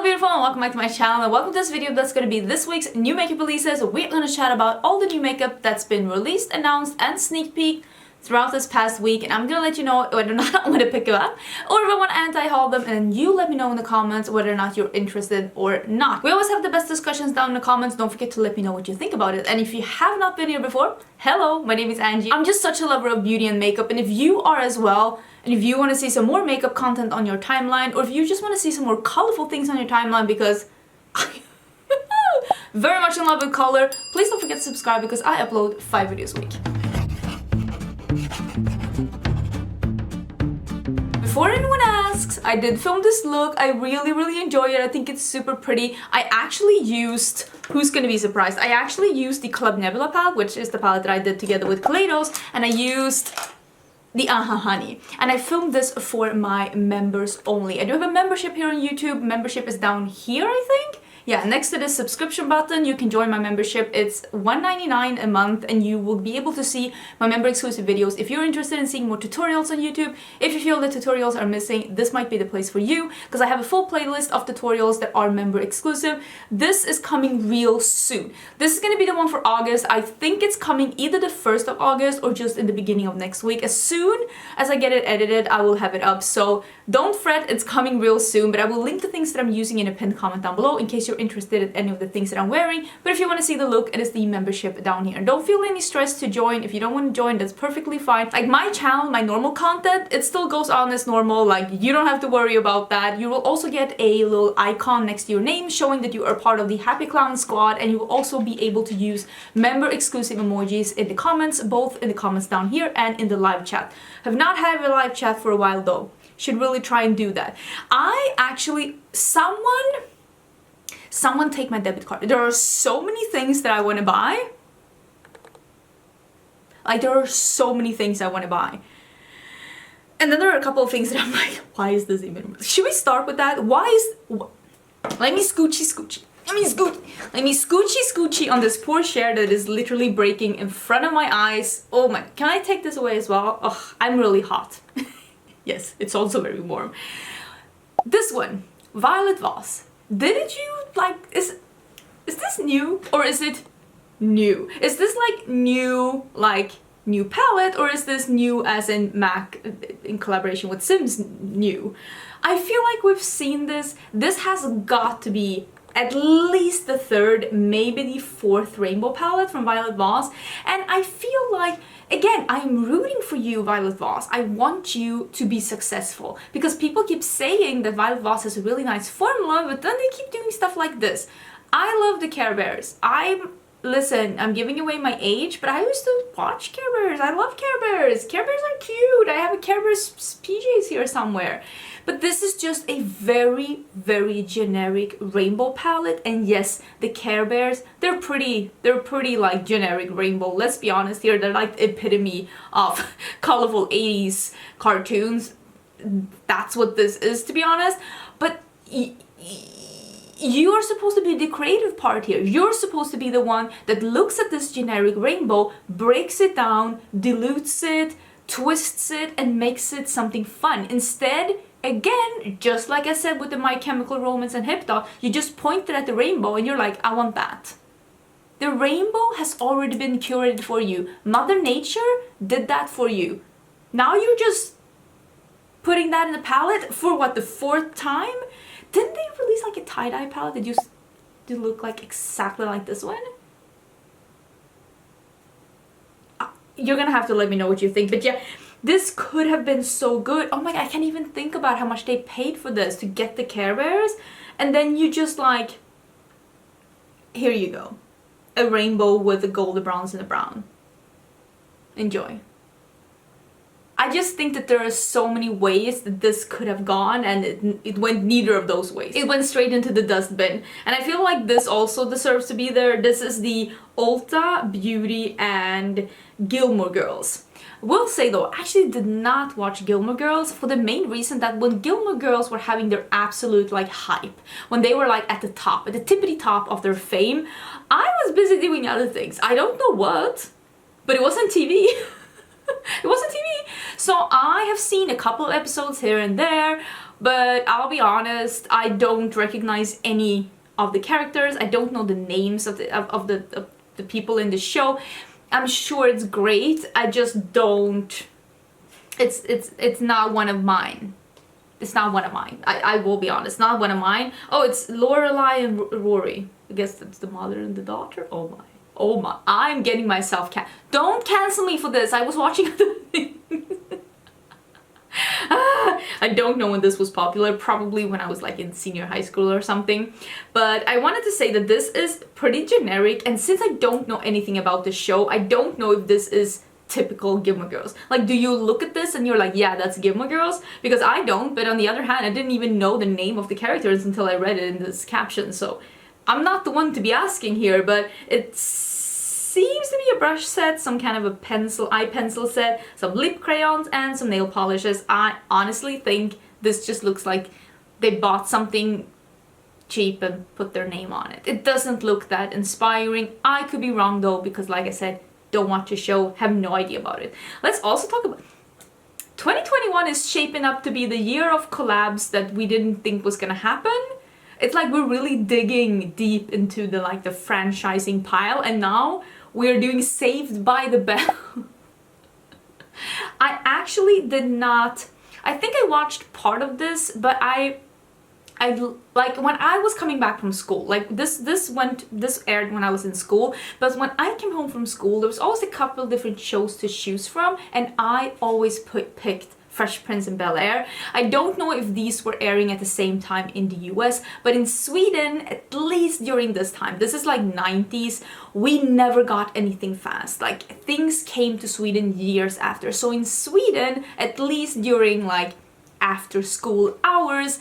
beautiful and welcome back to my channel and welcome to this video that's going to be this week's new makeup releases. We're going to chat about all the new makeup that's been released, announced and sneak peeked throughout this past week, and I'm going to let you know whether or not I want to pick them up or if I want to anti-haul them, and you let me know in the comments whether or not you're interested or not. We always have the best discussions down in the comments. Don't forget to let me know what you think about it. And if you have not been here before, hello, my name is Angie. I'm just such a lover of beauty and makeup, and if you are as well, and if you want to see some more makeup content on your timeline, or if you just want to see some more colorful things on your timeline, because I'm very much in love with color, please don't forget to subscribe because I upload 5 videos a week. Before anyone asks, I did film this look. I really enjoy it. I think it's super pretty. I actually used, who's gonna be surprised, I actually used the Club Nebula palette, which is the palette that I did together with Clionadh, and I used the Honey, and I filmed this for my members only. I do have a membership here on YouTube. Membership is down here, I think. Yeah, next to this subscription button, you can join my membership. It's $1.99 a month, and you will be able to see my member exclusive videos. If you're interested in seeing more tutorials on YouTube, if you feel the tutorials are missing, this might be the place for you, because I have a full playlist of tutorials that are member exclusive. This is coming real soon. This is going to be the one for August. I think it's coming either the 1st of August or just in the beginning of next week. As soon as I get it edited, I will have it up. So don't fret, it's coming real soon, but I will link the things that I'm using in a pinned comment down below in case you're interested in any of the things that I'm wearing. But if you want to see the look, it is the membership down here. And don't feel any stress to join. If you don't want to join, that's perfectly fine. Like my channel, my normal content, it still goes on as normal. Like you don't have to worry about that. You will also get a little icon next to your name showing that you are part of the Happy Clown squad, and you will also be able to use member exclusive emojis in the comments, both in the comments down here and in the live chat. Have not had a live chat for a while though. Should really try and do that. I actually, someone take my debit card. There are so many things that I want to buy. Like there are so many things I want to buy. And then there are a couple of things that I'm like, why is this even? Should we start with that? Let me scoochie. Let me scoochie on this poor chair that is literally breaking in front of my eyes. Oh my, can I take this away as well? Oh, I'm really hot. Yes, it's also very warm. This one, Violet Voss. Didn't you like, is this new or is it new? Is this like new palette, or is this new as in MAC in collaboration with Sims new? I feel like we've seen this. This has got to be at least the 3rd, maybe the 4th rainbow palette from Violet Voss. And I feel like, again, I'm rooting for you, Violet Voss. I want you to be successful, because people keep saying that Violet Voss has a really nice formula, but then they keep doing stuff like this. I love the Care Bears. Listen, I'm giving away my age, but I used to watch Care Bears. I love Care Bears. Care Bears are cute. I have a Care Bears PJs here somewhere. But this is just a very generic rainbow palette. And yes, the Care Bears, they're pretty like generic rainbow. Let's be honest here. They're like the epitome of colorful 80s cartoons. That's what this is, to be honest. But you are supposed to be the creative part here. You're supposed to be the one that looks at this generic rainbow, breaks it down, dilutes it, twists it, and makes it something fun. Instead, again, just like I said with the My Chemical Romance and Hip Dot, you just pointed at the rainbow and you're like, I want that. The rainbow has already been curated for you. Mother Nature did that for you. Now you're just putting that in the palette for what, the 4th time? Didn't they release like a tie-dye palette that used to look like exactly like this one? You're gonna have to let me know what you think, but yeah, this could have been so good. Oh my god, I can't even think about how much they paid for this to get the Care Bears, and then you just like, here you go. A rainbow with the gold, the browns, and the brown. Enjoy. I just think that there are so many ways that this could have gone, and it went neither of those ways. It went straight into the dustbin. And I feel like this also deserves to be there. This is the Ulta, Beauty, and Gilmore Girls. Will say though, I actually did not watch Gilmore Girls for the main reason that when Gilmore Girls were having their absolute like hype, when they were like at the top, at the tippity top of their fame, I was busy doing other things. I don't know what, but it wasn't TV. It wasn't TV. So I have seen a couple of episodes here and there. but I'll be honest, I don't recognize any of the characters. I don't know the names of the people in the show. I'm sure it's great. I just don't. It's not one of mine. It's not one of mine. I will be honest, not one of mine. Oh, it's Lorelai and Rory. I guess that's the mother and the daughter. Oh my. Oh my. I'm getting myself don't cancel me for this. I was watching the thing. I don't know when this was popular, probably when I was like in senior high school or something. But I wanted to say that this is pretty generic, and since I don't know anything about the show, I don't know if this is typical Gilmore Girls. Like, do you look at this and you're like, yeah, that's Gilmore Girls? Because I don't, but on the other hand, I didn't even know the name of the characters until I read it in this caption, so I'm not the one to be asking here, but it seems to be a brush set, some kind of a eye pencil set, some lip crayons, and some nail polishes. I honestly think this just looks like they bought something cheap and put their name on it. It doesn't look that inspiring. I could be wrong though, because like I said, don't watch the show, have no idea about it. Let's also talk about 2021 is shaping up to be the year of collabs that we didn't think was gonna happen. It's like we're really digging deep into the franchising pile, and now we're doing Saved by the Bell. I actually did not. I think I watched part of this, but I like when I was coming back from school, like this aired when I was in school, but when I came home from school, there was always a couple of different shows to choose from, and I always picked Fresh Prince and Bel-Air. I don't know if these were airing at the same time in the US, but in Sweden, at least during this time, this is like 90s, we never got anything fast. Like, things came to Sweden years after. So in Sweden, at least during like after school hours,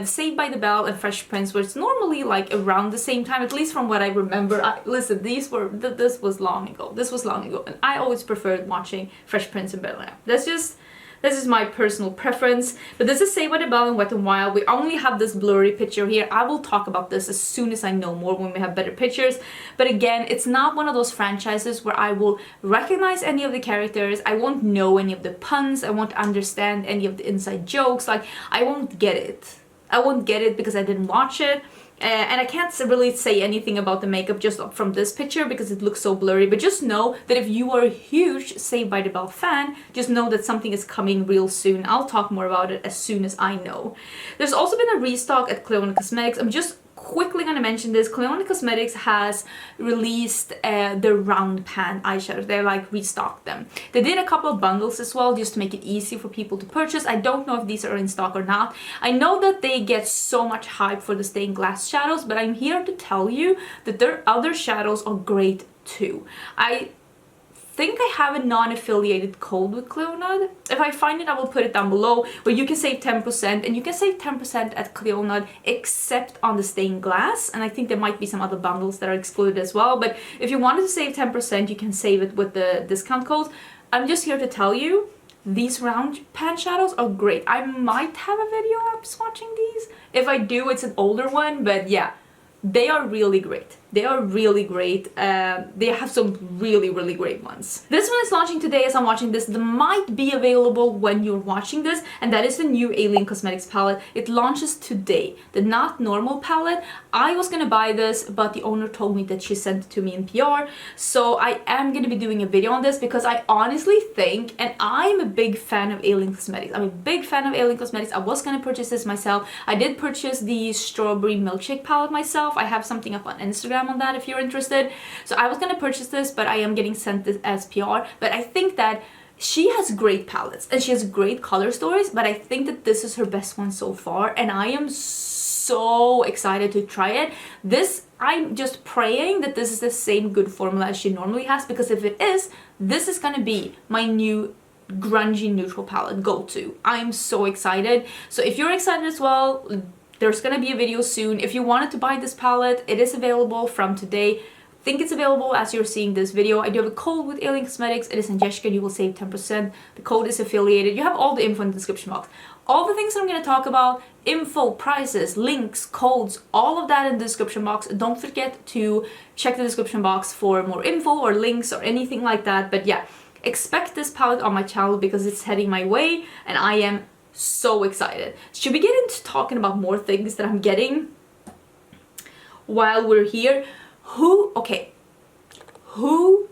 Saved by the Bell and Fresh Prince was normally like around the same time, at least from what I remember. Listen, this was long ago. This was long ago, and I always preferred watching Fresh Prince and Bel-Air. This is my personal preference, but this is Saved by the Bell and Wet n Wild. We only have this blurry picture here. I will talk about this as soon as I know more, when we have better pictures. But again, it's not one of those franchises where I will recognize any of the characters. I won't know any of the puns. I won't understand any of the inside jokes. Like, I won't get it. I won't get it because I didn't watch it. And I can't really say anything about the makeup just from this picture because it looks so blurry, but just know that if you are a huge Saved by the Bell fan, just know that something is coming real soon. I'll talk more about it as soon as I know. There's also been a restock at Clionadh Cosmetics. I'm just quickly gonna mention this. Clionadh Cosmetics has released the round pan eyeshadows. They like restocked them. They did a couple of bundles as well just to make it easy for people to purchase. I don't know if these are in stock or not. I know that they get so much hype for the stained glass shadows, but I'm here to tell you that their other shadows are great too. I think I have a non-affiliated code with Clionadh. If I find it, I will put it down below, where you can save 10%, and you can save 10% at Clionadh except on the stained glass, and I think there might be some other bundles that are excluded as well, but if you wanted to save 10%, you can save it with the discount code. I'm just here to tell you, these round pan shadows are great. I might have a video of swatching these. If I do, it's an older one, but yeah, they are really great. They are really great. They have some really great ones. This one is launching today as I'm watching this. It might be available when you're watching this, and that is the new Alien Cosmetics palette. It launches today. The Not Normal palette. I was gonna buy this, but the owner told me that she sent it to me in PR, so I am gonna be doing a video on this because I honestly think, and I'm a big fan of Alien Cosmetics. I'm a big fan of Alien Cosmetics. I was gonna purchase this myself. I did purchase the Strawberry Milkshake palette myself. I have something up on Instagram on that if you're interested. So I was gonna purchase this, but I am getting sent this as PR. But I think that she has great palettes and she has great color stories, but I think that this is her best one so far, and I am so excited to try it. This, I'm just praying that this is the same good formula as she normally has, because if it is, this is gonna be my new grungy neutral palette go-to. I'm so excited. So if you're excited as well, there's gonna be a video soon. If you wanted to buy this palette, it is available from today. I think it's available as you're seeing this video. I do have a code with Alien Cosmetics. It is Angelica, and you will save 10%. The code is affiliated. You have all the info in the description box. All the things that I'm gonna talk about, info, prices, links, codes, all of that in the description box. Don't forget to check the description box for more info or links or anything like that. But yeah, expect this palette on my channel because it's heading my way, and I am so excited. Should we get into talking about more things that I'm getting while we're here? Who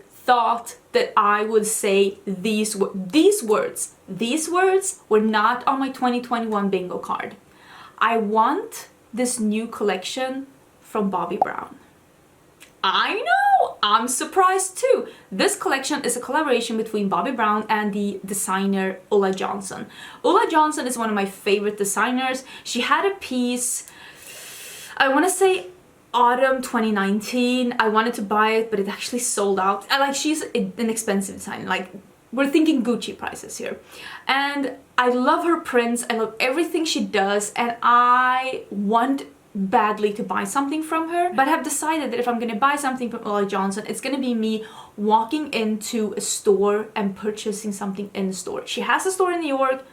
thought that I would say these words? These words were not on my 2021 bingo card. I want this new collection from Bobbi Brown. I know, I'm surprised too. This collection is a collaboration between Bobbi Brown and the designer Ulla Johnson. Ulla Johnson is one of my favorite designers. She had a piece, I want to say autumn 2019. I wanted to buy it, but it actually sold out. And like, she's an expensive designer. Like, we're thinking Gucci prices here. And I love her prints. I love everything she does. And I want badly to buy something from her, but have decided that if I'm gonna buy something from Ulla Johnson, it's gonna be me walking into a store and purchasing something in the store. She has a store in New York.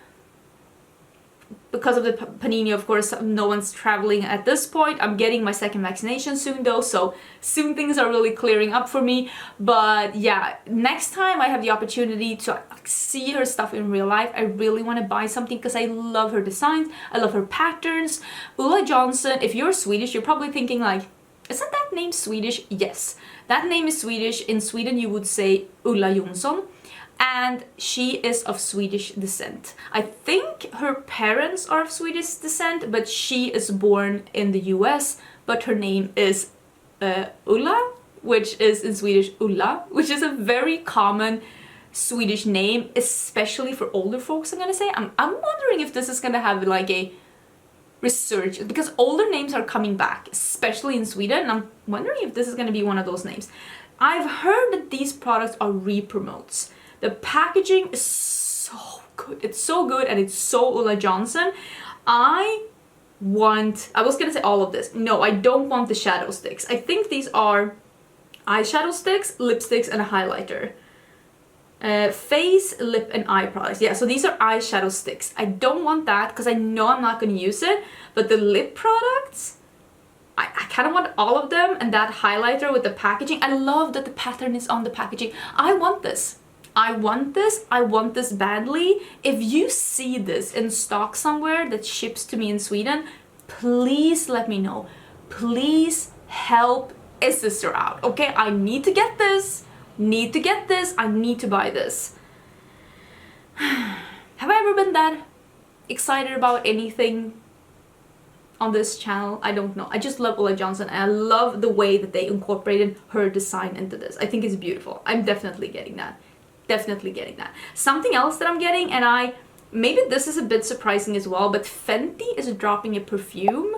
Because of the panini, of course, no one's traveling at this point. I'm getting my second vaccination soon though, so soon things are really clearing up for me. But yeah, next time I have the opportunity to see her stuff in real life, I really want to buy something because I love her designs, I love her patterns. Ulla Johnson, if you're Swedish, you're probably thinking like, isn't that name Swedish? Yes, that name is Swedish. In Sweden you would say Ulla Johnson. And she is of Swedish descent. I think her parents are of Swedish descent, but she is born in the US, but her name is Ulla, which is in Swedish Ulla, which is a very common Swedish name, especially for older folks, I'm gonna say. I'm wondering if this is gonna have like a resurgence, because older names are coming back, especially in Sweden, and I'm wondering if this is gonna be one of those names. I've heard that these products are re-promotes. The packaging is so good. It's so good and it's so Ulla Johnson. I was gonna say all of this. No, I don't want the shadow sticks. I think these are eyeshadow sticks, lipsticks, and a highlighter. Face, lip, and eye products. Yeah, so these are eyeshadow sticks. I don't want that because I know I'm not gonna use it. But the lip products, I kind of want all of them, and that highlighter with the packaging. I love that the pattern is on the packaging. I want this. I want this. I want this badly. If you see this in stock somewhere that ships to me in Sweden, please let me know. Please help a sister out, okay? I need to get this. Need to get this. I need to buy this. Have I ever been that excited about anything on this channel? I don't know. I just love Ulla Johnson, and I love the way that they incorporated her design into this. I think it's beautiful. I'm definitely getting that. Definitely getting that. Something else that I'm getting, and maybe this is a bit surprising as well, but Fenty is dropping a perfume,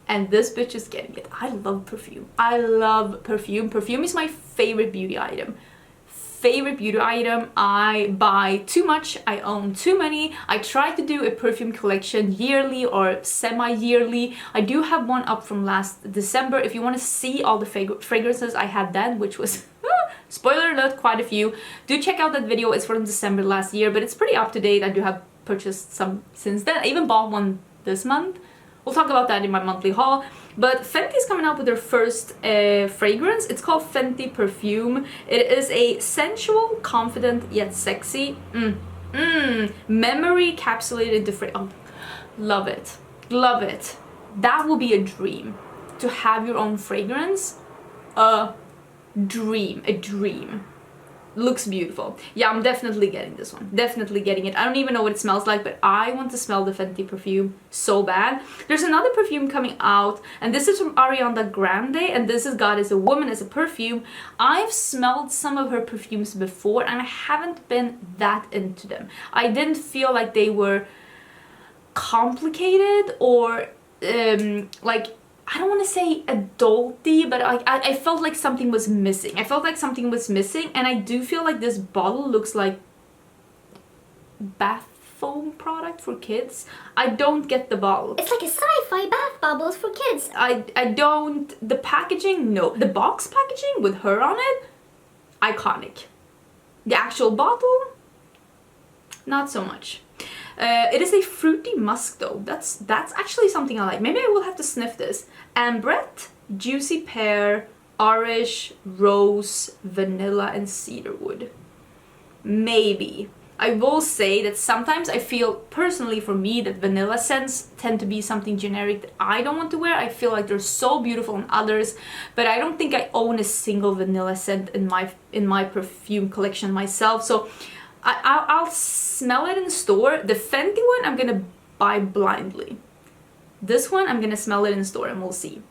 and this bitch is getting it. I love perfume. I love perfume. Perfume is my favorite beauty item. Favorite beauty item. I buy too much. I own too many. I try to do a perfume collection yearly or semi-yearly. I do have one up from last December. If you want to see all the fragrances I had then, which was spoiler alert, quite a few, do check out that video. It's from December last year, but it's pretty up to date. I do have purchased some since then. I even bought one this month. We'll talk about that in my monthly haul. But Fenty is coming out with their first fragrance. It's called Fenty Perfume. It is a sensual, confident, yet sexy, memory capsulated into fragrance. Oh, love it. Love it. That will be a dream. To have your own fragrance. A dream. Looks beautiful. Yeah, I'm definitely getting this one. Definitely getting it. I don't even know what it smells like, but I want to smell the Fenty perfume so bad. There's another perfume coming out, and this is from Ariana Grande, and this is God is a Woman as a perfume. I've smelled some of her perfumes before, and I haven't been that into them. I didn't feel like they were complicated or like, I don't want to say adulty, but I felt like something was missing. I felt like something was missing, and I do feel like this bottle looks like bath foam product for kids. I don't get the bottle. It's like a sci-fi bath bubbles for kids. I don't... The packaging, no. The box packaging with her on it, iconic. The actual bottle, not so much. It is a fruity musk though. That's actually something I like. Maybe I will have to sniff this. Ambrette, juicy pear, orange, rose, vanilla, and cedarwood. Maybe. I will say that sometimes I feel, personally for me, that vanilla scents tend to be something generic that I don't want to wear. I feel like they're so beautiful on others, but I don't think I own a single vanilla scent in my perfume collection myself. So I'll smell it in the store. The Fenty one I'm gonna buy blindly. This one I'm gonna smell it in the store and we'll see.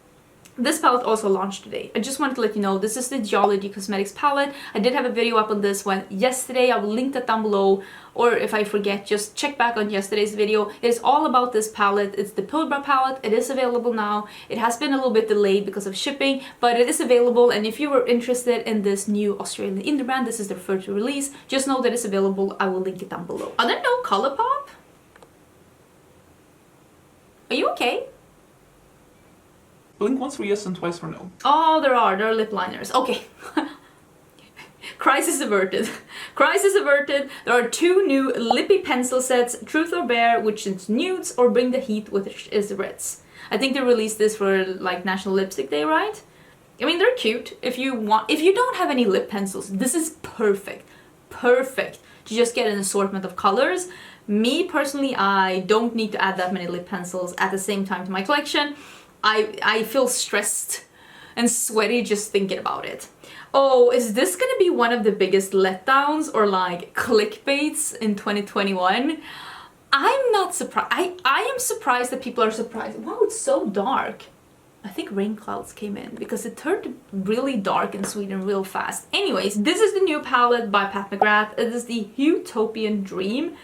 This palette also launched today. I just wanted to let you know, this is the Geologie Cosmetics palette. I did have a video up on this one yesterday. I will link that down below, or if I forget, just check back on yesterday's video. It is all about this palette. It's the Pilbara palette. It is available now. It has been a little bit delayed because of shipping, but it is available, and if you were interested in this new Australian indie brand, this is their first release, just know that it's available. I will link it down below. Are there no Colourpop? Are you okay? Blink once for yes and twice for no. Oh, there are lip liners. Okay. Crisis averted. Crisis averted. There are 2 new Lippie pencil sets, Truth or Bare, which is nudes, or Bring the Heat, which is reds. I think they released this for like National Lipstick Day, right? I mean, they're cute. If you don't have any lip pencils, this is perfect. Perfect to just get an assortment of colors. Me personally, I don't need to add that many lip pencils at the same time to my collection. I feel stressed and sweaty just thinking about it. Oh, is this gonna be one of the biggest letdowns or like clickbaits in 2021? I'm not surprised. I am surprised that people are surprised. Wow, it's so dark. I think rain clouds came in because it turned really dark in Sweden real fast. Anyways, this is the new palette by Pat McGrath. It is the Huetopian Dream.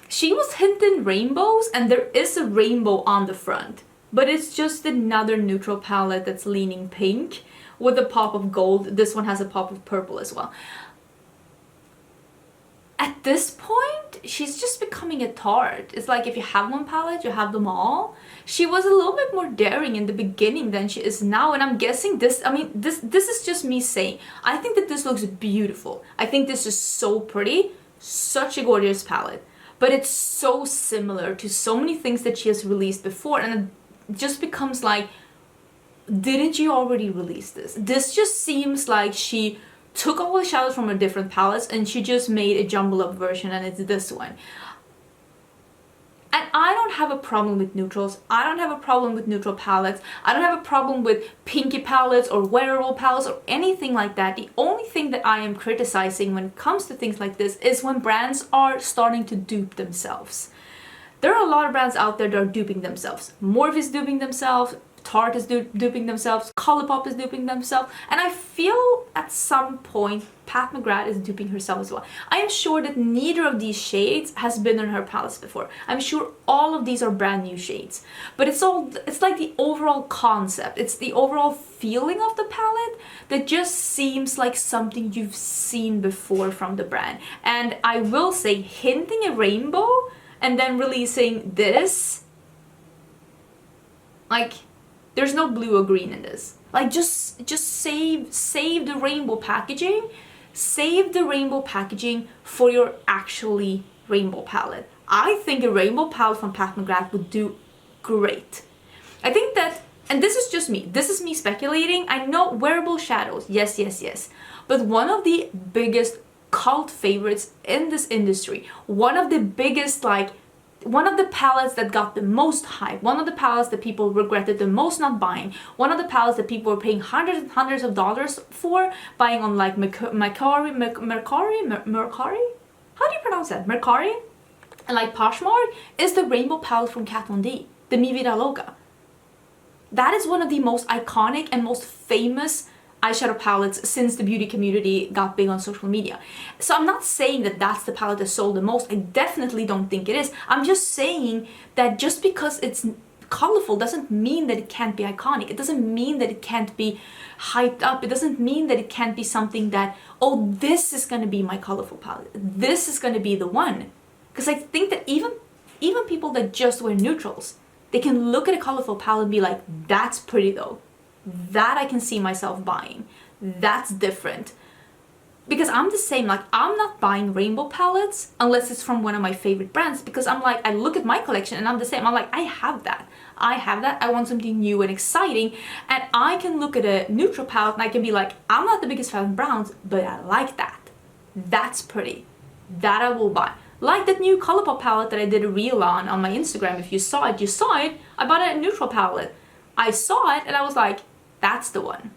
She was hinting rainbows, and there is a rainbow on the front. But it's just another neutral palette that's leaning pink with a pop of gold. This one has a pop of purple as well. At this point, she's just becoming a tart. It's like if you have one palette, you have them all. She was a little bit more daring in the beginning than she is now, and I'm guessing this, I mean, this is just me saying, I think that this looks beautiful. I think this is so pretty, such a gorgeous palette. But it's so similar to so many things that she has released before, and it just becomes like, didn't you already release this? This just seems like she took all the shadows from her different palettes and she just made a jumble up version, and it's this one. And I don't have a problem with neutrals. I don't have a problem with neutral palettes. I don't have a problem with pinky palettes or wearable palettes or anything like that. The only thing that I am criticizing when it comes to things like this is when brands are starting to dupe themselves. There are a lot of brands out there that are duping themselves. Morphe is duping themselves. Tarte is duping themselves, Colourpop is duping themselves, and I feel at some point Pat McGrath is duping herself as well. I am sure that neither of these shades has been on her palettes before. I'm sure all of these are brand new shades, but it's like the overall concept, it's the overall feeling of the palette that just seems like something you've seen before from the brand. And I will say, hinting a rainbow and then releasing this, like, there's no blue or green in this. Like, just save the rainbow packaging. Save the rainbow packaging for your actually rainbow palette. I think a rainbow palette from Pat McGrath would do great. I think that, and this is just me. This is me speculating. I know wearable shadows. Yes, yes, yes. But one of the biggest cult favorites in this industry, one of the biggest, like, one of the palettes that got the most hype, one of the palettes that people regretted the most not buying, one of the palettes that people were paying hundreds and hundreds of dollars for, buying on like Mercari? How do you pronounce that? Mercari? And like Poshmark, is the rainbow palette from Kat Von D, the Mi Vida Loca. That is one of the most iconic and most famous eyeshadow palettes since the beauty community got big on social media. So I'm not saying that that's the palette that sold the most. I definitely don't think it is. I'm just saying that just because it's colorful doesn't mean that it can't be iconic. It doesn't mean that it can't be hyped up. It doesn't mean that it can't be something that, oh, this is going to be my colorful palette. This is going to be the one. Because I think that even people that just wear neutrals, they can look at a colorful palette and be like, that's pretty though. That I can see myself buying. That's different. Because I'm the same, like, I'm not buying rainbow palettes unless it's from one of my favorite brands, because I'm like, I look at my collection and I'm the same. I'm like, I have that. I want something new and exciting, and I can look at a neutral palette and I can be like, I'm not the biggest fan of browns, but I like that. That's pretty. That I will buy. Like that new Colourpop palette that I did a reel on my Instagram. If you saw it, you saw it. I bought a neutral palette. I saw it and I was like, that's the one.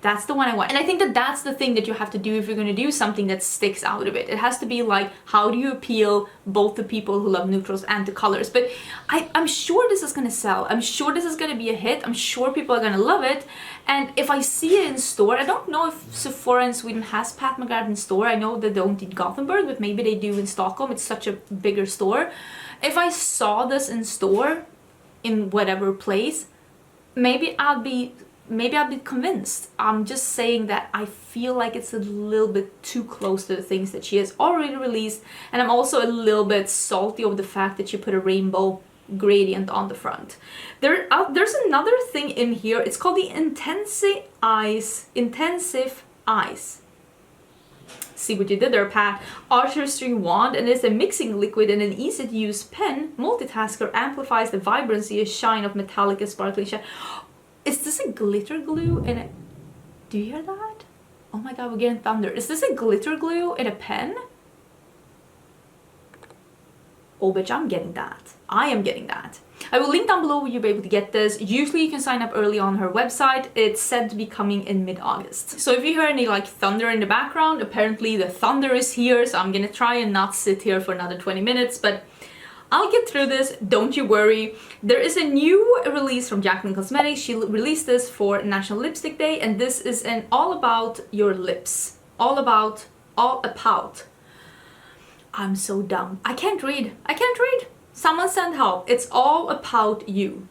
That's the one I want. And I think that that's the thing that you have to do if you're going to do something that sticks out of it. It has to be like, how do you appeal both the people who love neutrals and the colors? But I'm sure this is going to sell. I'm sure this is going to be a hit. I'm sure people are going to love it. And if I see it in store, I don't know if Sephora in Sweden has Pat McGrath in store. I know they don't in Gothenburg, but maybe they do in Stockholm. It's such a bigger store. If I saw this in store in whatever place, maybe I'll be convinced. I'm just saying that I feel like it's a little bit too close to the things that she has already released, and I'm also a little bit salty over the fact that she put a rainbow gradient on the front. There's another thing in here. It's called the Intensive Eyes. See what you did there, Pat. Artistry wand, and it's a mixing liquid and an easy-to-use pen. Multitasker amplifies the vibrancy and shine of metallic and sparkling shine. Is this a glitter glue in a... Do you hear that? Oh my god, we're getting thunder. Is this a glitter glue in a pen? Oh bitch, I'm getting that. I am getting that. I will link down below where you'll be able to get this. Usually you can sign up early on her website. It's said to be coming in mid-August. So if you hear any like thunder in the background, apparently the thunder is here. So I'm gonna try and not sit here for another 20 minutes, but I'll get through this, don't you worry. There is a new release from Jaclyn Cosmetics. She released this for National Lipstick Day, and this is an all about your lips. All Apout. I'm so dumb. I can't read. Someone send help. It's all about you.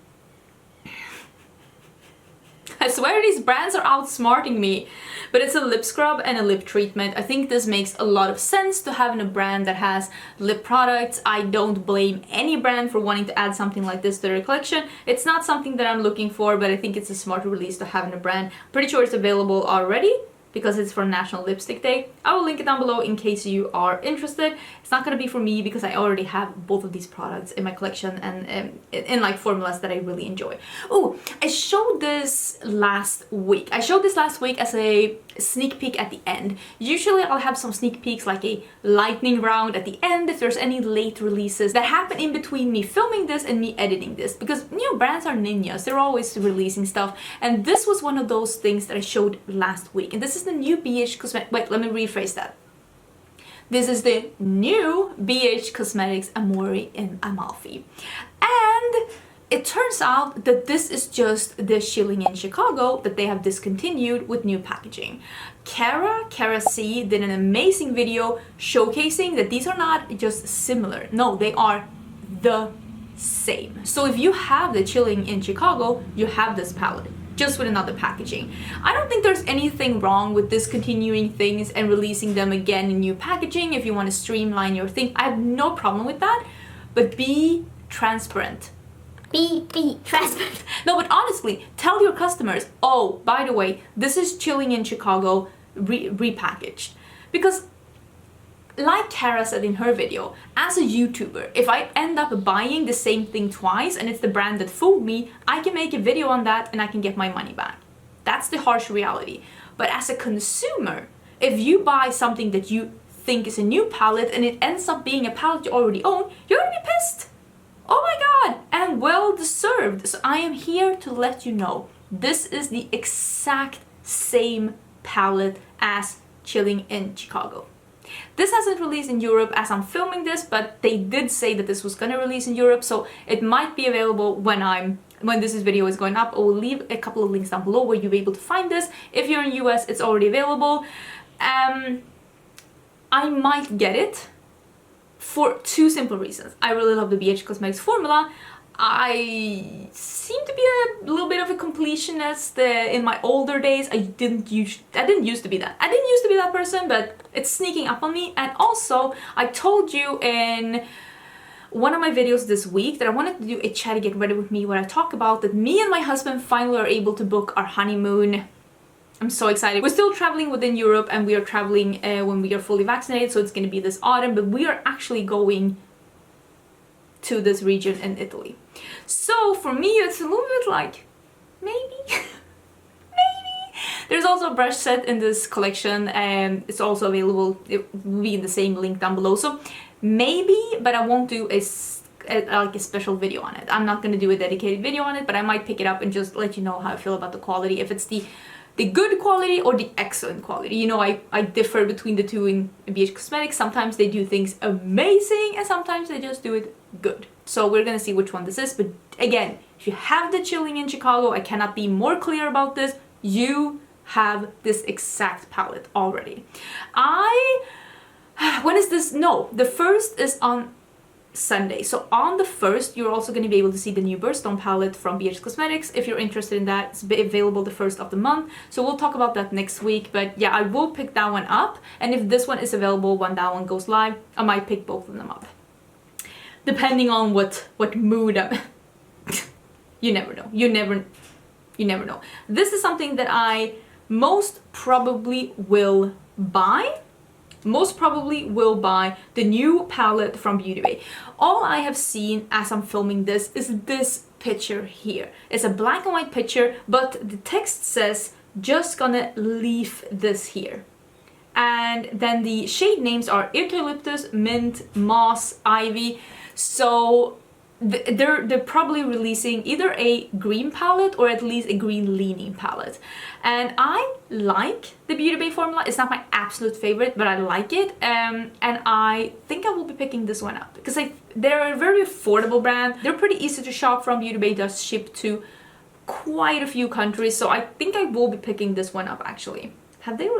I swear these brands are outsmarting me. But it's a lip scrub and a lip treatment. I think this makes a lot of sense to having a brand that has lip products. I don't blame any brand for wanting to add something like this to their collection. It's not something that I'm looking for, but I think it's a smart release to have in a brand. Pretty sure it's available already because it's for National Lipstick Day. I will link it down below in case you are interested. It's not gonna be for me because I already have both of these products in my collection and in like formulas that I really enjoy. Oh, I showed this last week. I showed this last week as a sneak peek at the end. Usually I'll have some sneak peeks like a lightning round at the end if there's any late releases that happen in between me filming this and me editing this, because you know, brands are ninjas. They're always releasing stuff, and this was one of those things that I showed last week. And this is the new BH Cosmetics. Wait, let me rephrase that. This is the new BH Cosmetics Amore in Amalfi. And it turns out that this is just the Chilling in Chicago that they have discontinued with new packaging. Cara C did an amazing video showcasing that these are not just similar. No, they are the same. So if you have the Chilling in Chicago, you have this palette, just with another packaging. I don't think there's anything wrong with discontinuing things and releasing them again in new packaging if you want to streamline your thing. I have no problem with that, but be transparent. Be transparent. No, but honestly, tell your customers, oh, by the way, this is Chilling in Chicago repackaged. Because like Cara said in her video, as a YouTuber, if I end up buying the same thing twice and it's the brand that fooled me, I can make a video on that and I can get my money back. That's the harsh reality. But as a consumer, if you buy something that you think is a new palette and it ends up being a palette you already own, you're gonna be pissed. Oh my god, and well deserved. So I am here to let you know, this is the exact same palette as Chilling in Chicago. This hasn't released in Europe as I'm filming this, but they did say that this was gonna release in Europe, so it might be available when this video is going up. I will leave a couple of links down below where you'll be able to find this. If you're in US, it's already available. I might get it for two simple reasons. I really love the BH Cosmetics formula. I seem to be a little bit of a completionist. In my older days, I didn't used to be that. I didn't used to be that person, but it's sneaking up on me. And also, I told you in one of my videos this week that I wanted to do a chatty get ready with me where I talk about that me and my husband finally are able to book our honeymoon. I'm so excited. We're still traveling within Europe and we are traveling when we are fully vaccinated, so it's going to be this autumn, but we are actually going to this region in Italy. So for me, it's a little bit like, maybe, maybe. There's also a brush set in this collection, and it's also available. It will be in the same link down below. So maybe, but I won't do like a special video on it. I'm not gonna do a dedicated video on it, but I might pick it up and just let you know how I feel about the quality. If it's the good quality or the excellent quality. You know, I differ between the two in BH Cosmetics. Sometimes they do things amazing and sometimes they just do it good. So we're gonna see which one this is. But again, if you have the chilling in Chicago, I cannot be more clear about this. You have this exact palette already. When is this? No, the first is on Sunday. So on the 1st, you're also going to be able to see the new Birthstone palette from BH Cosmetics. If you're interested in that, it's available the 1st of the month. So we'll talk about that next week. But yeah, I will pick that one up. And if this one is available when that one goes live, I might pick both of them up. Depending on what mood I'm You never know. You never know. This is something that I most probably will buy. Most probably will buy the new palette from Beauty Bay. All I have seen as I'm filming this is this picture here. It's a black and white picture, but the text says just gonna leave this here. And then the shade names are Eucalyptus, Mint, Moss, Ivy. So they're probably releasing either a green palette or at least a green leaning palette. And I like the Beauty Bay formula. It's not my absolute favorite, but I like it. And I think I will be picking this one up because they're a very affordable brand. They're pretty easy to shop from. Beauty Bay does ship to quite a few countries, so I think I will be picking this one up actually. Have they?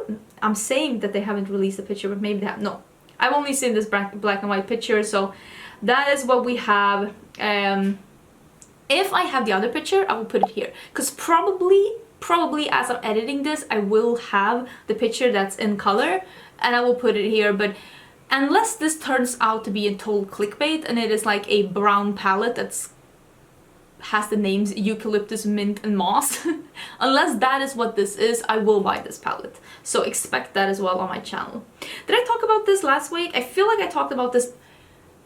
I'm saying that they haven't released a picture, but maybe they have. No, I've only seen this black and white picture, so that is what we have. If I have the other picture, I will put it here because probably as I'm editing this, I will have the picture that's in color and I will put it here. But unless this turns out to be a total clickbait and it is like a brown palette that's has the names Eucalyptus, Mint, and Moss, unless that is what this is, I will buy this palette. So expect that as well on my channel. Did I talk about this last week? I feel like I talked about this.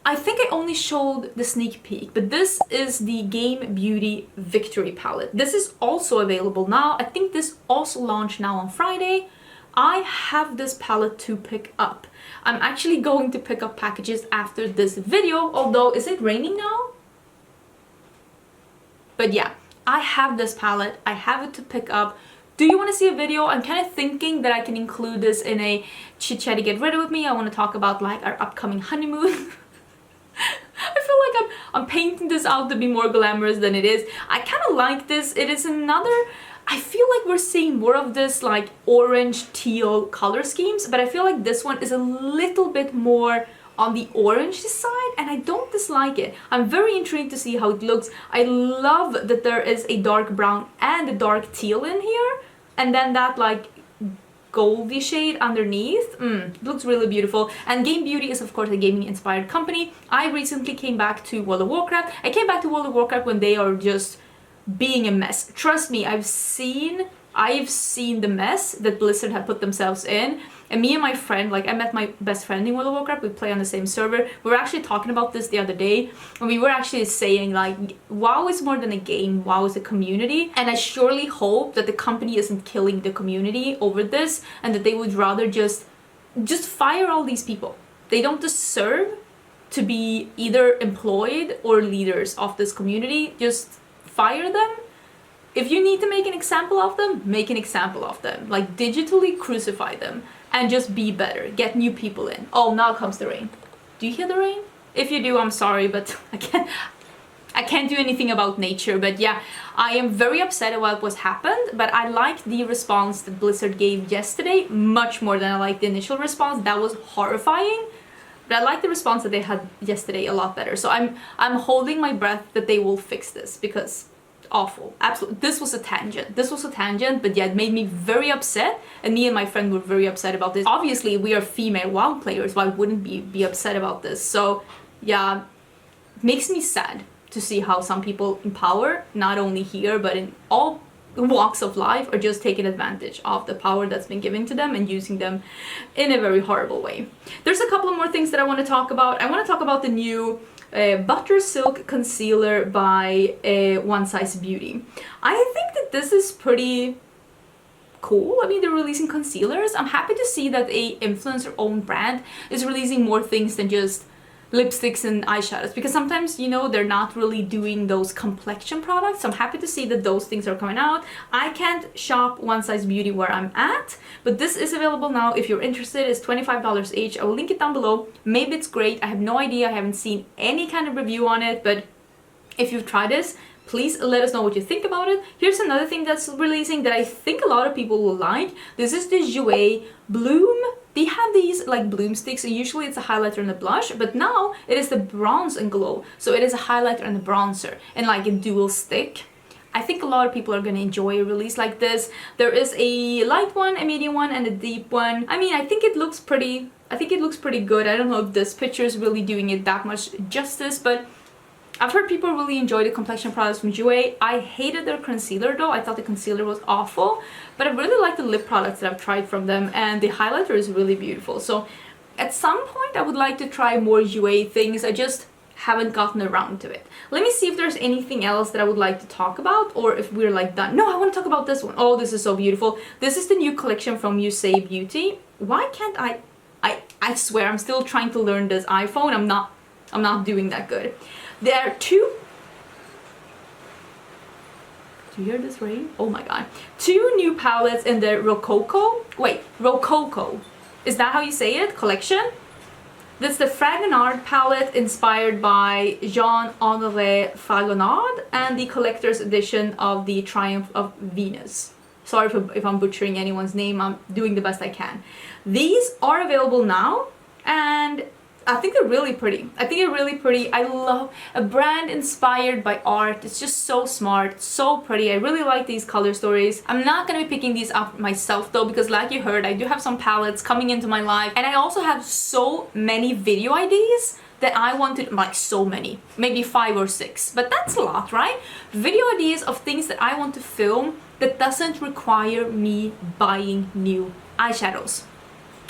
I think I only showed the sneak peek, but this is the Game Beauty Victory palette. This is also available now. I think this also launched now on Friday. I have this palette to pick up. I'm actually going to pick up packages after this video, although is it raining now? But yeah, I have this palette. I have it to pick up. Do you want to see a video? I'm kind of thinking that I can include this in a chit chat to get ready with me. I want to talk about like our upcoming honeymoon. I feel like I'm painting this out to be more glamorous than it is. I kind of like this. It is another, I feel like we're seeing more of this like orange teal color schemes, but I feel like this one is a little bit more on the orange side and I don't dislike it. I'm very intrigued to see how it looks. I love that there is a dark brown and a dark teal in here, and then that like goldy shade underneath. It looks really beautiful. And Game Beauty is of course a gaming inspired company. I recently came back to World of Warcraft. I came back to World of Warcraft when they are just being a mess. Trust me, I've seen the mess that Blizzard have put themselves in. And me and my friend, like I met my best friend in World of Warcraft, we play on the same server. We were actually talking about this the other day, and we were actually saying like, WoW is more than a game, WoW is a community. And I surely hope that the company isn't killing the community over this, and that they would rather just fire all these people. They don't deserve to be either employed or leaders of this community. Just fire them. If you need to make an example of them, make an example of them. Like digitally crucify them and just be better. Get new people in. Oh, now comes the rain. Do you hear the rain? If you do, I'm sorry, but I can't do anything about nature. But yeah, I am very upset about what's happened, but I liked the response that Blizzard gave yesterday much more than I liked the initial response. That was horrifying. But I like the response that they had yesterday a lot better. So I'm holding my breath that they will fix this because awful. Absolutely. This was a tangent, but yeah, it made me very upset, and me and my friend were very upset about this. Obviously, we are female WoW players. Why wouldn't we be upset about this? So yeah, makes me sad to see how some people in power, not only here, but in all walks of life, are just taking advantage of the power that's been given to them and using them in a very horrible way. There's a couple of more things that I want to talk about. I want to talk about the new Butter Silk Concealer by One Size Beauty. I think that this is pretty cool. I mean, they're releasing concealers. I'm happy to see that a influencer-owned brand is releasing more things than just lipsticks and eyeshadows, because sometimes, you know, they're not really doing those complexion products. So I'm happy to see that those things are coming out. I can't shop One Size Beauty where I'm at, but this is available now. If you're interested, it's $25 each. I will link it down below. Maybe it's great. I have no idea. I haven't seen any kind of review on it, but if you've tried this, please let us know what you think about it. Here's another thing that's releasing that I think a lot of people will like. This is the Jouer Bloom. They have these like bloom sticks, and usually it's a highlighter and a blush, but now it is the Bronze and Glow. So it is a highlighter and a bronzer and like a dual stick. I think a lot of people are gonna enjoy a release like this. There is a light one, a medium one, and a deep one. I mean, I think it looks pretty good. I don't know if this picture is really doing it that much justice, but I've heard people really enjoy the complexion products from Jouer. I hated their concealer though. I thought the concealer was awful, but I really like the lip products that I've tried from them, and the highlighter is really beautiful. So at some point I would like to try more Jouer things. I just haven't gotten around to it. Let me see if there's anything else that I would like to talk about, or if we're like done. No, I want to talk about this one. Oh, this is so beautiful. This is the new collection from USA Beauty. Why can't I swear I'm still trying to learn this iPhone. I'm not doing that good. There are two... Do you hear this rain? Oh my god. Two new palettes in the Rococo. Is that how you say it? Collection? This is the Fragonard palette inspired by Jean-Honoré Fragonard, and the collector's edition of the Triumph of Venus. Sorry if I'm butchering anyone's name. I'm doing the best I can. These are available now, and I think they're really pretty. I love a brand inspired by art. It's just so smart, so pretty. I really like these color stories. I'm not gonna be picking these up myself though, because like you heard, I do have some palettes coming into my life, and I also have so many video ideas that I wanted, like so many, maybe 5 or 6, but that's a lot, right? Video ideas of things that I want to film that doesn't require me buying new eyeshadows.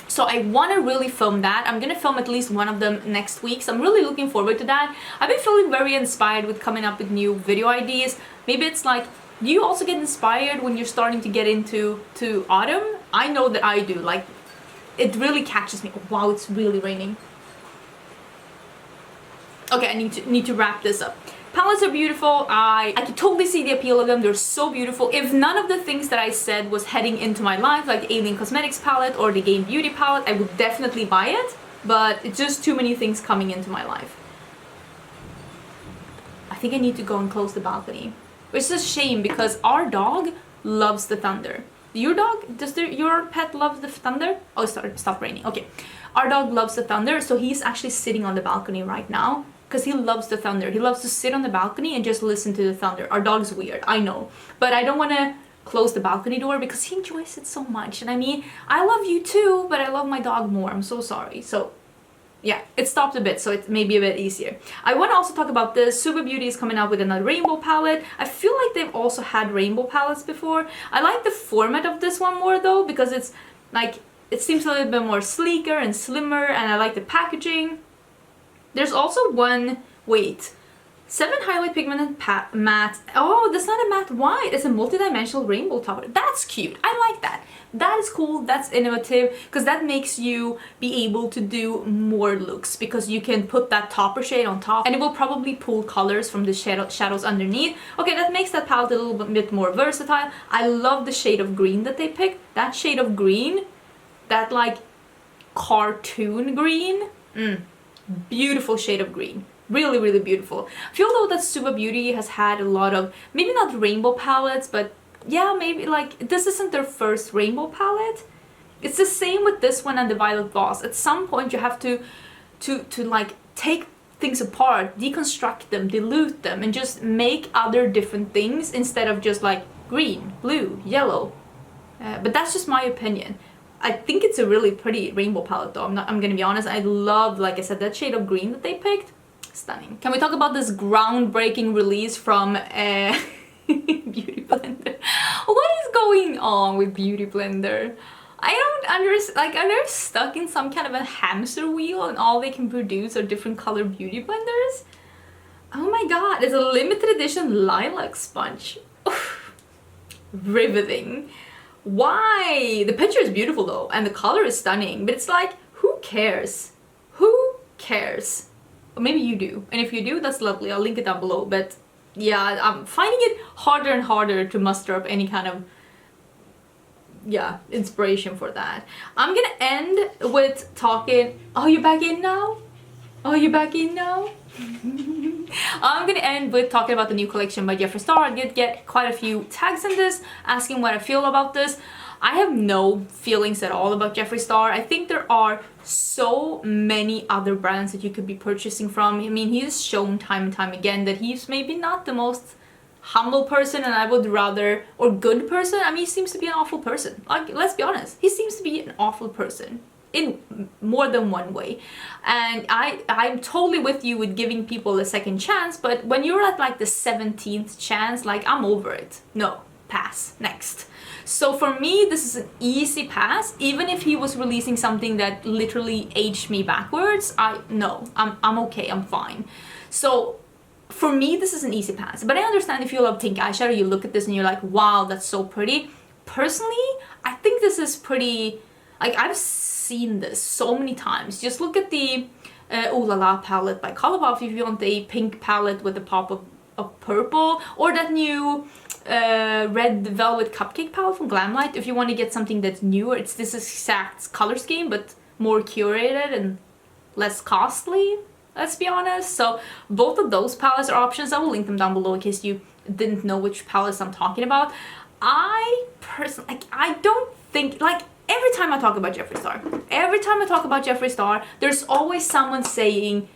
So I want to really film that. I'm gonna film at least one of them next week, so I'm really looking forward to that. I've been feeling very inspired with coming up with new video ideas. Maybe it's like, do you also get inspired when you're starting to get into autumn? I know that I do. Like, it really catches me. Oh, wow, it's really raining. Okay, I need to wrap this up. Palettes are beautiful. I can totally see the appeal of them. They're so beautiful. If none of the things that I said was heading into my life, like the Alien Cosmetics palette or the Game Beauty palette, I would definitely buy it, but it's just too many things coming into my life. I think I need to go and close the balcony, which is a shame because our dog loves the thunder. Your dog, your pet love the thunder? Oh, stop raining. Okay. Our dog loves the thunder, so he's actually sitting on the balcony right now. Because he loves the thunder. He loves to sit on the balcony and just listen to the thunder. Our dog's weird, I know. But I don't want to close the balcony door because he enjoys it so much. And I mean, I love you too, but I love my dog more. I'm so sorry. So yeah, it stopped a bit, so it may be a bit easier. I want to also talk about this. Super Beauty is coming out with another rainbow palette. I feel like they've also had rainbow palettes before. I like the format of this one more though, because it's like, it seems a little bit more sleeker and slimmer, and I like the packaging. There's also one, wait, 7 highly pigmented matte. Oh, that's not a matte white. It's a multi-dimensional rainbow topper. That's cute. I like that. That is cool. That's innovative, because that makes you be able to do more looks, because you can put that topper shade on top and it will probably pull colors from the shadows underneath. Okay, that makes that palette a little bit more versatile. I love the shade of green that they picked. That shade of green, that like cartoon green. Beautiful shade of green. Really, really beautiful. I feel though that Super Beauty has had a lot of, maybe not rainbow palettes, but yeah, maybe like, this isn't their first rainbow palette. It's the same with this one and the Violet Voss. At some point you have to like take things apart, deconstruct them, dilute them, and just make other different things instead of just like green, blue, yellow. But that's just my opinion. I think it's a really pretty rainbow palette though. I'm gonna be honest. I love, like I said, that shade of green that they picked. Stunning. Can we talk about this groundbreaking release from Beauty Blender? What is going on with Beauty Blender? I don't understand. Like, are they stuck in some kind of a hamster wheel and all they can produce are different color beauty blenders? Oh my god, it's a limited edition lilac sponge. Riveting. Why? The picture is beautiful though, and the color is stunning, but it's like, who cares? Who cares? Or maybe you do, and if you do, that's lovely. I'll link it down below, but yeah, I'm finding it harder and harder to muster up any kind of, yeah, inspiration for that. I'm gonna end with talking... Oh, you're back in now? Oh, you're back in now? I'm gonna end with talking about the new collection by Jeffree Star. I did get quite a few tags in this, asking what I feel about this. I have no feelings at all about Jeffree Star. I think there are so many other brands that you could be purchasing from. I mean, he's shown time and time again that he's maybe not the most humble person, and I would rather, or good person. I mean, he seems to be an awful person. Like, let's be honest, he seems to be an awful person in more than one way. And I'm totally with you with giving people a second chance, but when you're at like the 17th chance, like, I'm over it. No, pass, next. So for me, this is an easy pass. Even if he was releasing something that literally aged me backwards, I'm okay, I'm fine. So for me, this is an easy pass. But I understand if you love pink eyeshadow, you look at this and you're like, wow, that's so pretty. Personally, I think this is pretty, like, I've seen this so many times. Just look at the Ooh La La palette by Colourpop if you want a pink palette with a pop of purple, or that new red velvet cupcake palette from Glamlight if you want to get something that's newer. It's this exact color scheme but more curated and less costly, let's be honest. So both of those palettes are options. I will link them down below in case you didn't know which palettes I'm talking about. I personally, like, I don't think, like, every time I talk about Jeffree Star, there's always someone saying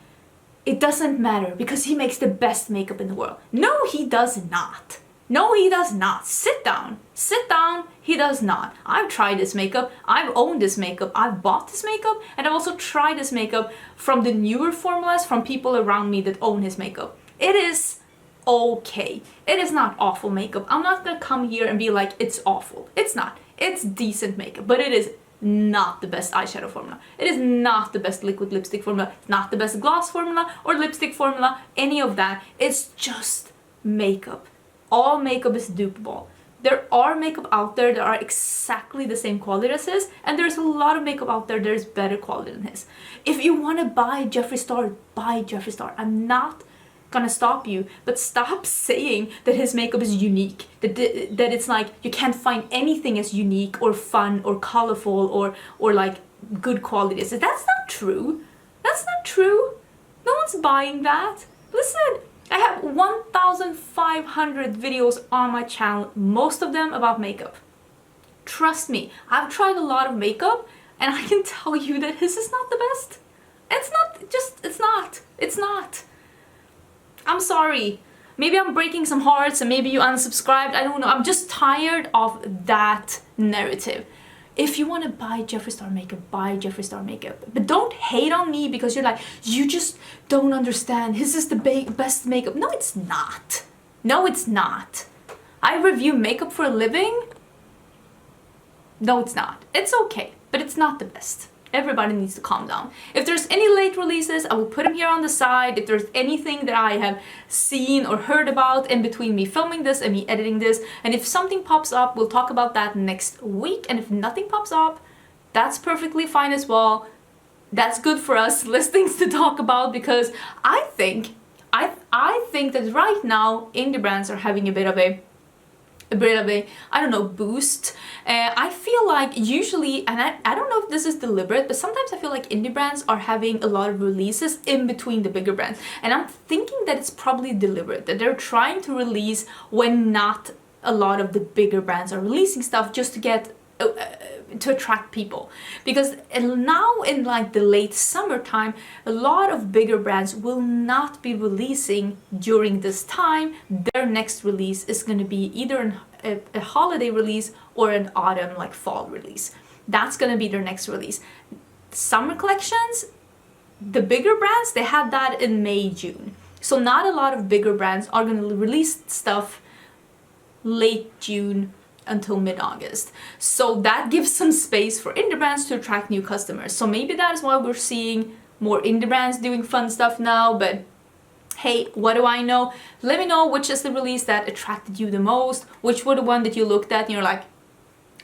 it doesn't matter because he makes the best makeup in the world. No, he does not. No, he does not. Sit down. Sit down. He does not. I've tried this makeup. I've owned this makeup. I've bought this makeup. And I've also tried this makeup from the newer formulas from people around me that own his makeup. It is okay. It is not awful makeup. I'm not gonna come here and be like, it's awful. It's not. It's decent makeup. But it is not the best eyeshadow formula. It is not the best liquid lipstick formula. It's not the best gloss formula or lipstick formula. Any of that. It's just makeup. All makeup is dupeable. There are makeup out there that are exactly the same quality as his, and there's a lot of makeup out there that is better quality than his. If you want to buy Jeffree Star, buy Jeffree Star. I'm not gonna stop you, but stop saying that his makeup is unique, that it's like you can't find anything as unique or fun or colorful or like good quality. That's not true. That's not true. No one's buying that. Listen, I have 1,500 videos on my channel, most of them about makeup. Trust me, I've tried a lot of makeup and I can tell you that his is not the best. It's not. I'm sorry. Maybe I'm breaking some hearts and maybe you unsubscribed. I don't know. I'm just tired of that narrative. If you want to buy Jeffree Star makeup, buy Jeffree Star makeup. But don't hate on me because you're like, you just don't understand. His is the best makeup. No, it's not. No, it's not. I review makeup for a living. No, it's not. It's okay, but it's not the best. Everybody needs to calm down. If there's any late releases, I will put them here on the side. If there's anything that I have seen or heard about in between me filming this and me editing this, and if something pops up, we'll talk about that next week. And if nothing pops up, that's perfectly fine as well. That's good for us, less things to talk about, because I think that right now indie brands are having a bit of a I don't know, boost. I feel like usually, and I don't know if this is deliberate, but sometimes I feel like indie brands are having a lot of releases in between the bigger brands, and I'm thinking that it's probably deliberate, that they're trying to release when not a lot of the bigger brands are releasing stuff, just to get to attract people. Because now in like the late summertime, a lot of bigger brands will not be releasing during this time. Their next release is going to be either a holiday release or an autumn, like fall release. That's going to be their next release. Summer collections, the bigger brands, they have that in May, June. So not a lot of bigger brands are going to release stuff late June until mid-August. So that gives some space for indie brands to attract new customers. So maybe that is why we're seeing more indie brands doing fun stuff now, but hey, what do I know? Let me know which is the release that attracted you the most, which were the one that you looked at and you're like,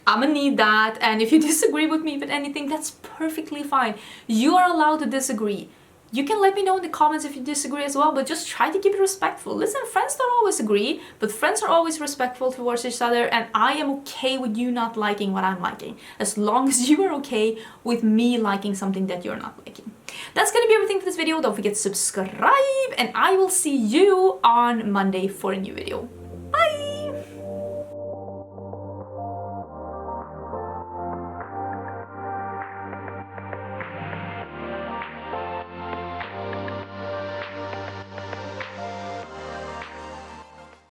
I'm gonna need that, and if you disagree with me with anything, that's perfectly fine. You are allowed to disagree. You can let me know in the comments if you disagree as well, but just try to keep it respectful. Listen, friends don't always agree, but friends are always respectful towards each other, and I am okay with you not liking what I'm liking, as long as you are okay with me liking something that you're not liking. That's gonna be everything for this video. Don't forget to subscribe, and I will see you on Monday for a new video.